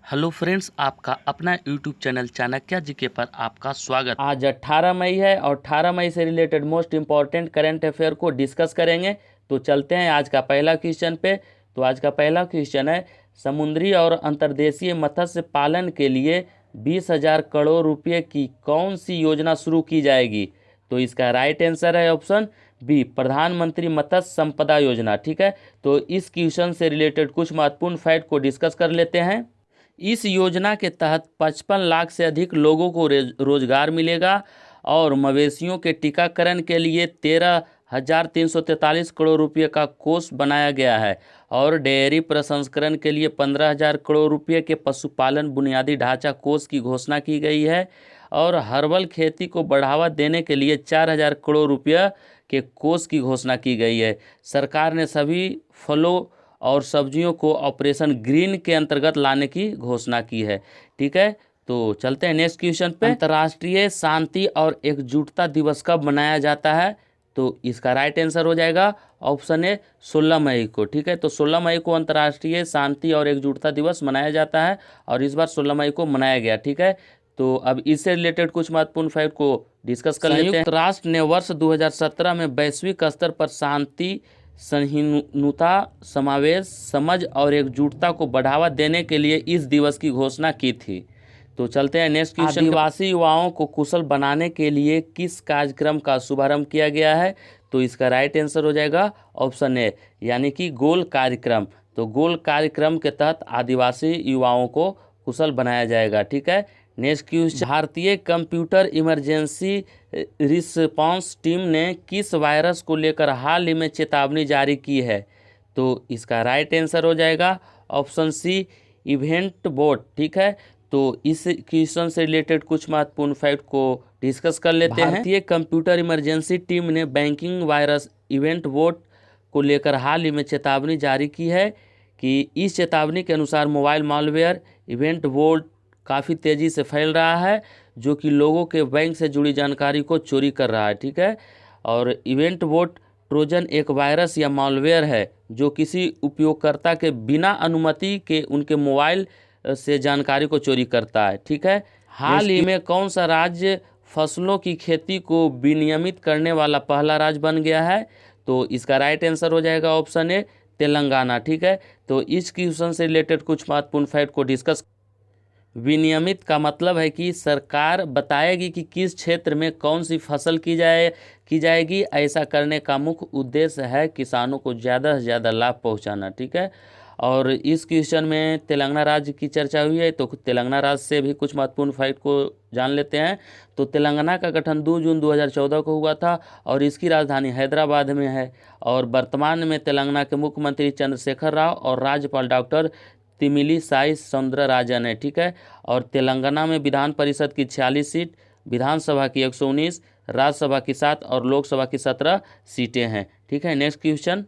Hello friends, आपका अपना YouTube channel Chanakya GK पर आपका स्वागत। आज 18 मई है और 18 मई से related most important current affair को डिस्कस करेंगे। तो चलते हैं आज का पहला क्वेश्चन पे। तो आज का पहला क्वेश्चन है, समुद्री और अंतर्देशीय मत्स्य पालन के लिए 20,000 करोड़ रुपये की कौन सी योजना शुरू की जाएगी? तो इसका राइट आंसर है ऑप्शन बी, प्रधानमंत्री मत्स्य संपदा योजना। ठीक है, तो इस क्वेश्चन से रिलेटेड कुछ महत्वपूर्ण फैक्ट को डिस्कस कर लेते हैं। इस योजना के तहत 55 लाख से अधिक लोगों को रोजगार मिलेगा और मवेशियों के टीकाकरण के लिए 13,343 करोड़ रुपये का कोष बनाया गया है और डेयरी प्रसंस्करण के लिए 15,000 करोड़ रुपये के पशुपालन बुनियादी ढांचा कोष की घोषणा की गई है और हर्बल खेती को बढ़ावा देने के लिए 4,000 करोड़ रुपये के कोष की घोषणा की गई है। सरकार ने सभी फलों और सब्जियों को ऑपरेशन ग्रीन के अंतर्गत लाने की घोषणा की है। ठीक है, तो चलते हैं नेक्स्ट क्वेश्चन पे। अंतर्राष्ट्रीय शांति और एकजुटता दिवस कब मनाया जाता है? तो इसका राइट आंसर हो जाएगा ऑप्शन ए, 16 मई को। ठीक है, तो 16 मई को अंतर्राष्ट्रीय शांति और एकजुटता दिवस मनाया जाता है और इस बार 16 मई को मनाया गया। ठीक है, तो अब इससे रिलेटेड कुछ महत्वपूर्ण फैक्ट को डिस्कस कर लेते हैं। संयुक्त राष्ट्र ने वर्ष 2017 में वैश्विक स्तर पर शांति, सहिष्णुता, समावेश, समझ और एकजुटता को बढ़ावा देने के लिए इस दिवस की घोषणा की थी। तो चलते हैं नेक्स्ट क्वेश्चन। आदिवासी युवाओं को कुशल बनाने के लिए किस कार्यक्रम का शुभारंभ किया गया है? तो इसका राइट आंसर हो जाएगा ऑप्शन ए, यानी कि गोल कार्यक्रम। तो गोल कार्यक्रम के तहत आदिवासी युवाओं को कुशल बनाया जाएगा। ठीक है, नेक्स्ट क्वेश्चन। भारतीय कंप्यूटर इमरजेंसी रिस्पांस टीम ने किस वायरस को लेकर हाल ही में चेतावनी जारी की है? तो इसका राइट आंसर हो जाएगा ऑप्शन सी, इवेंट बोट। ठीक है, तो इस क्वेश्चन से रिलेटेड कुछ महत्वपूर्ण फैक्ट को डिस्कस कर लेते हैं। भारतीय कंप्यूटर इमरजेंसी टीम ने बैंकिंग वायरस इवेंट बोट को लेकर हाल ही में चेतावनी जारी की है कि इस चेतावनी के अनुसार मोबाइल मालवेयर इवेंट बोट काफ़ी तेज़ी से फैल रहा है जो कि लोगों के बैंक से जुड़ी जानकारी को चोरी कर रहा है। ठीक है, और इवेंट बोट ट्रोजन एक वायरस या मालवेयर है जो किसी उपयोगकर्ता के बिना अनुमति के उनके मोबाइल से जानकारी को चोरी करता है। ठीक है, हाल ही में कौन सा राज्य फसलों की खेती को विनियमित करने वाला पहला राज्य बन गया है? तो इसका राइट आंसर हो जाएगा ऑप्शन ए, तेलंगाना। ठीक है, तो इस क्वेश्चन से रिलेटेड कुछ महत्वपूर्ण फैक्ट को डिस्कस। विनियमित का मतलब है कि सरकार बताएगी कि किस क्षेत्र में कौन सी फसल की जाएगी। ऐसा करने का मुख्य उद्देश्य है किसानों को ज़्यादा से ज़्यादा लाभ पहुंचाना। ठीक है, और इस क्वेश्चन में तेलंगाना राज्य की चर्चा हुई है, तो तेलंगाना राज्य से भी कुछ महत्वपूर्ण फैक्ट को जान लेते हैं। तो तेलंगाना का गठन 2 जून 2014 को हुआ था और इसकी राजधानी हैदराबाद में है और वर्तमान में तेलंगाना के मुख्यमंत्री चंद्रशेखर राव और राज्यपाल डॉक्टर तिमिलीसाई सौंदरराजन है। ठीक है, और तेलंगाना में विधान परिषद की 46 सीट, विधानसभा की 119, राज्यसभा की 7 और लोकसभा की 17 सीटें हैं। ठीक है, नेक्स्ट क्वेश्चन।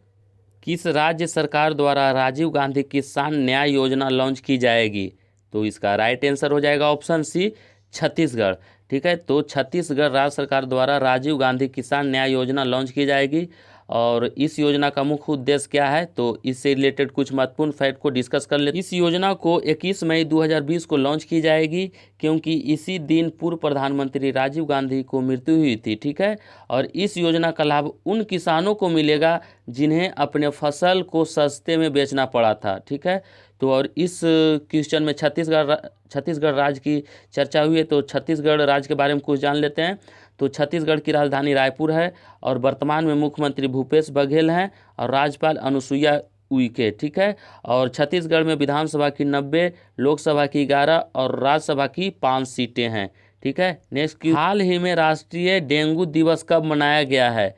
किस राज्य सरकार द्वारा राजीव गांधी किसान न्याय योजना लॉन्च की जाएगी? तो इसका राइट आंसर हो जाएगा ऑप्शन सी, छत्तीसगढ़। ठीक है, तो छत्तीसगढ़ राज्य सरकार द्वारा राजीव गांधी किसान न्याय योजना लॉन्च की जाएगी और इस योजना का मुख्य उद्देश्य क्या है? तो इससे रिलेटेड कुछ महत्वपूर्ण फैक्ट को डिस्कस कर लेते हैं। इस योजना को 21 मई 2020 को लॉन्च की जाएगी क्योंकि इसी दिन पूर्व प्रधानमंत्री राजीव गांधी को मृत्यु हुई थी। ठीक है, और इस योजना का लाभ उन किसानों को मिलेगा जिन्हें अपने फसल को सस्ते में बेचना पड़ा था। ठीक है, तो और इस क्वेश्चन में छत्तीसगढ़ राज्य की चर्चा हुई है, तो छत्तीसगढ़ राज्य के बारे में कुछ जान लेते हैं। तो छत्तीसगढ़ की राजधानी रायपुर है और वर्तमान में मुख्यमंत्री भूपेश बघेल हैं और राज्यपाल अनुसुईया उइके। ठीक है, और छत्तीसगढ़ में विधानसभा की 90, लोकसभा की 11 और राज्यसभा की 5 सीटें हैं। ठीक है, नेक्स्ट, हाल ही में राष्ट्रीय डेंगू दिवस कब मनाया गया है?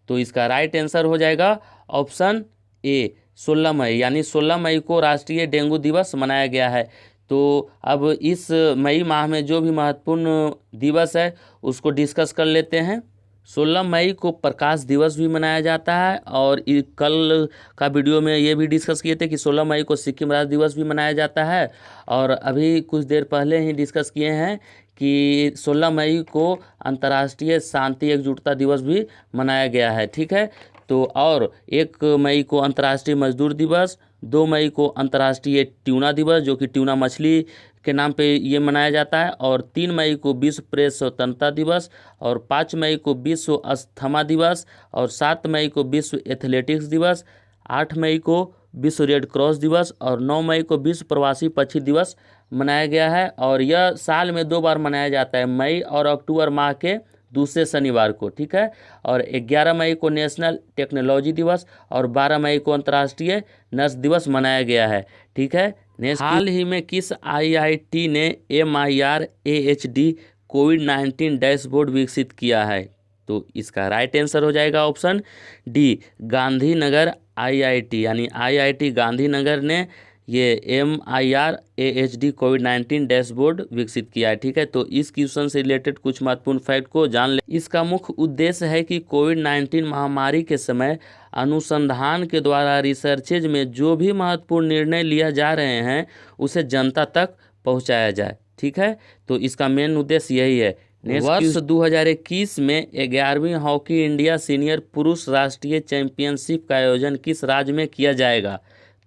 तो इसका राइट आंसर हो जाएगा ऑप्शन ए, 16 मई, यानी 16 मई को राष्ट्रीय डेंगू दिवस मनाया गया है। तो अब इस मई माह में जो भी महत्वपूर्ण दिवस है उसको डिस्कस कर लेते हैं। 16 मई को प्रकाश दिवस भी मनाया जाता है और कल का वीडियो में ये भी डिस्कस किए थे कि 16 मई को सिक्किम राज्य दिवस भी मनाया जाता है और अभी कुछ देर पहले ही डिस्कस किए हैं कि 16 मई को अंतर्राष्ट्रीय शांति एकजुटता दिवस भी मनाया गया है। ठीक है, तो और 1 मई को अंतर्राष्ट्रीय मजदूर दिवस 2 मई को अंतर्राष्ट्रीय ट्यूना दिवस, जो कि ट्यूना मछली के नाम पे ये मनाया जाता है। और 3 मई को विश्व प्रेस स्वतंत्रता दिवस, और 5 मई को विश्व अस्थमा दिवस, और 7 मई को विश्व एथलेटिक्स दिवस, 8 मई को विश्व रेड क्रॉस दिवस, और 9 मई को विश्व प्रवासी पक्षी दिवस मनाया गया है। और यह साल में 2 बार मनाया जाता है, मई और अक्टूबर माह के दूसरे शनिवार को, ठीक है। और 11 मई को नेशनल टेक्नोलॉजी दिवस और 12 मई को अंतर्राष्ट्रीय नर्स दिवस मनाया गया है, ठीक है। हाल ही में किस IIT ने MIR-AHD कोविड-19 डैशबोर्ड विकसित किया है? तो इसका राइट आंसर हो जाएगा ऑप्शन डी, गांधीनगर IIT, यानी IIT गांधीनगर ने ये MIR-AHD कोविड-19 डैशबोर्ड विकसित किया है, ठीक है। तो इस क्वेश्चन से रिलेटेड कुछ महत्वपूर्ण फैक्ट को जान ले। इसका मुख्य उद्देश्य है कि कोविड-19 महामारी के समय अनुसंधान के द्वारा रिसर्चेज में जो भी महत्वपूर्ण निर्णय लिया जा रहे हैं उसे जनता तक पहुंचाया जाए, ठीक है। तो इसका मेन उद्देश्य यही है। वर्ष 2021 में 11वीं हॉकी इंडिया सीनियर पुरुष राष्ट्रीय चैंपियनशिप का आयोजन किस राज्य में किया जाएगा?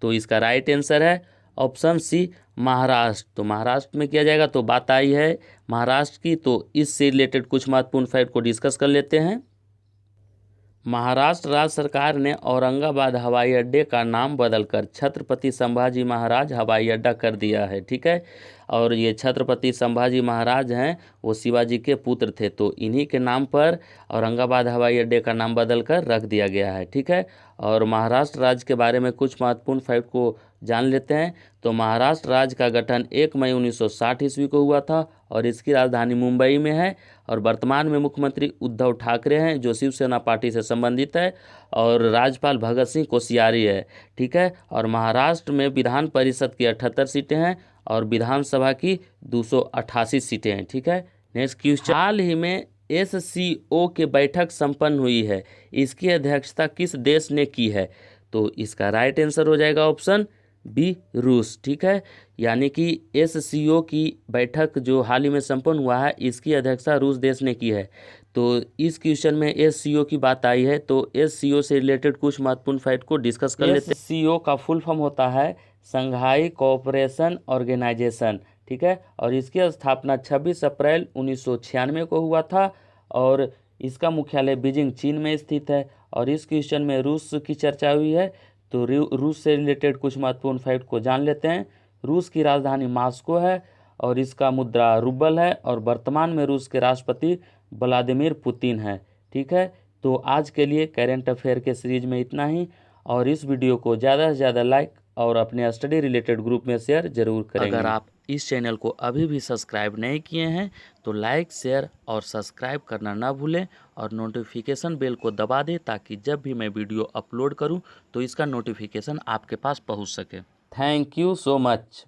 तो इसका राइट आंसर है ऑप्शन सी, महाराष्ट्र। तो महाराष्ट्र में किया जाएगा। तो बात आई है महाराष्ट्र की, तो इससे रिलेटेड कुछ महत्वपूर्ण फैक्ट को डिस्कस कर लेते हैं। महाराष्ट्र राज्य सरकार ने औरंगाबाद हवाई अड्डे का नाम बदलकर छत्रपति संभाजी महाराज हवाई अड्डा कर दिया है, ठीक है। और ये छत्रपति संभाजी महाराज हैं, वो शिवाजी के पुत्र थे, तो इन्हीं के नाम पर औरंगाबाद हवाई अड्डे का नाम बदलकर रख दिया गया है, ठीक है। और महाराष्ट्र राज्य के बारे में कुछ महत्वपूर्ण फैक्ट को जान लेते हैं। तो महाराष्ट्र राज्य का गठन 1 मई 1960 ईस्वी को हुआ था और इसकी राजधानी मुंबई में है। और वर्तमान में मुख्यमंत्री उद्धव ठाकरे हैं, जो शिवसेना पार्टी से संबंधित है, और राज्यपाल भगत सिंह कोश्यारी है, ठीक है। और महाराष्ट्र में विधान परिषद की 78 सीटें हैं और विधानसभा की 288 सीटें हैं, ठीक है। नेक्स्ट क्वेश्चन, हाल ही में SCO की बैठक संपन्न हुई है, इसकी अध्यक्षता किस देश ने की है? तो इसका राइट आंसर हो जाएगा ऑप्शन बी, रूस, ठीक है। यानी कि SCO की बैठक जो हाल ही में संपन्न हुआ है, इसकी अध्यक्षता रूस देश ने की है। तो इस क्वेश्चन में SCO की बात आई है, तो SCO से रिलेटेड कुछ महत्वपूर्ण फैक्ट को डिस्कस कर लेते हैं। SCO का फुल फॉर्म होता है संघाई कोऑपरेशन ऑर्गेनाइजेशन, ठीक है। और इसकी स्थापना 26 अप्रैल 1996 को हुआ था और इसका मुख्यालय बीजिंग चीन में स्थित है। और इस क्वेश्चन में रूस की चर्चा हुई है, तो रूस से रिलेटेड कुछ महत्वपूर्ण फैक्ट को जान लेते हैं। रूस की राजधानी मॉस्को है और इसका मुद्रा रूबल है और वर्तमान में रूस के राष्ट्रपति व्लादिमीर पुतिन है, ठीक है। तो आज के लिए करेंट अफेयर के सीरीज में इतना ही, और इस वीडियो को ज़्यादा से ज़्यादा लाइक और अपने स्टडी रिलेटेड ग्रुप में शेयर जरूर करेंगे। अगर आप इस चैनल को अभी भी सब्सक्राइब नहीं किए हैं तो लाइक, शेयर और सब्सक्राइब करना ना भूलें और नोटिफिकेशन बेल को दबा दें, ताकि जब भी मैं वीडियो अपलोड करूं तो इसका नोटिफिकेशन आपके पास पहुंच सके। Thank you so much.